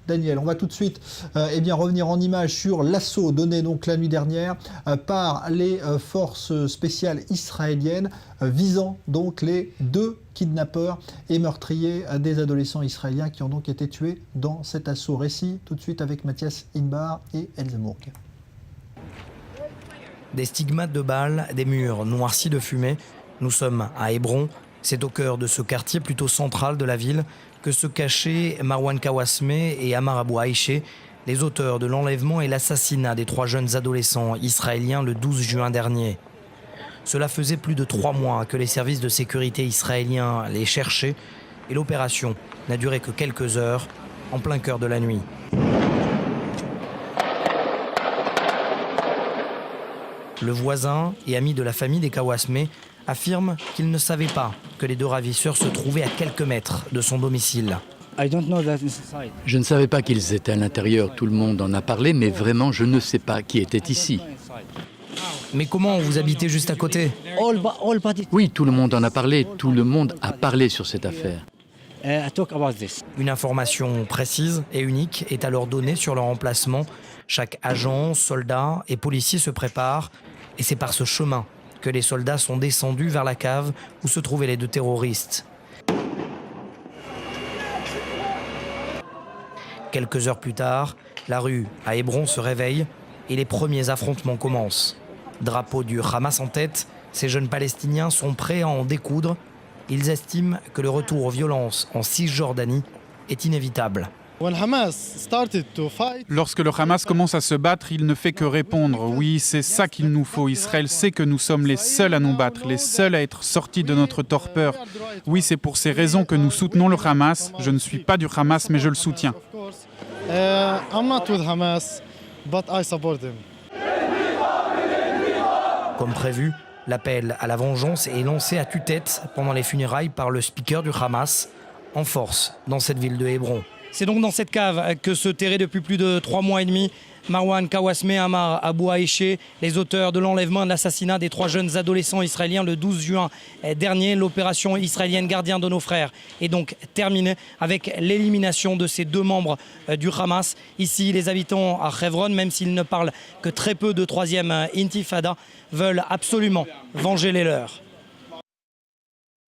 Daniel, on va tout de suite revenir en images sur l'assaut donné donc la nuit dernière par les forces spéciales israéliennes visant donc les deux kidnappeurs et meurtriers des adolescents israéliens qui ont donc été tués dans cet assaut. Récit tout de suite avec Mathias Inbar et Elzemourg. Des stigmates de balles, des murs noircis de fumée. Nous sommes à Hébron. C'est au cœur de ce quartier plutôt central de la ville que se cachaient Marwan Kawasme et Ammar Abou Aïché, les auteurs de l'enlèvement et l'assassinat des 3 jeunes adolescents israéliens le 12 juin dernier. Cela faisait plus de 3 mois que les services de sécurité israéliens les cherchaient et l'opération n'a duré que quelques heures, en plein cœur de la nuit. Le voisin et ami de la famille des Kawasme affirme qu'il ne savait pas que les 2 ravisseurs se trouvaient à quelques mètres de son domicile. Je ne savais pas qu'ils étaient à l'intérieur, tout le monde en a parlé, mais vraiment je ne sais pas qui était ici. Mais comment vous habitez juste à côté? Oui, tout le monde en a parlé, tout le monde a parlé sur cette affaire. Une information précise et unique est alors donnée sur leur emplacement. Chaque agent, soldat et policier se prépare et c'est par ce chemin que les soldats sont descendus vers la cave où se trouvaient les 2 terroristes. Quelques heures plus tard, la rue à Hébron se réveille et les premiers affrontements commencent. Drapeau du Hamas en tête, ces jeunes Palestiniens sont prêts à en découdre. Ils estiment que le retour aux violences en Cisjordanie est inévitable. Lorsque le Hamas commence à se battre, il ne fait que répondre. Oui, c'est ça qu'il nous faut. Israël sait que nous sommes les seuls à nous battre, les seuls à être sortis de notre torpeur. Oui, c'est pour ces raisons que nous soutenons le Hamas. Je ne suis pas du Hamas, mais je le soutiens. Comme prévu, l'appel à la vengeance est lancé à tue-tête pendant les funérailles par le speaker du Hamas, en force dans cette ville de Hébron. C'est donc dans cette cave que se terraient depuis plus de 3 mois et demi Marwan Kawasme, Ammar Abou Aïché, les auteurs de l'enlèvement et de l'assassinat des 3 jeunes adolescents israéliens le 12 juin dernier. L'opération israélienne Gardien de nos frères est donc terminée avec l'élimination de ces 2 membres du Hamas. Ici, les habitants à Hebron, même s'ils ne parlent que très peu de 3e intifada, veulent absolument venger les leurs.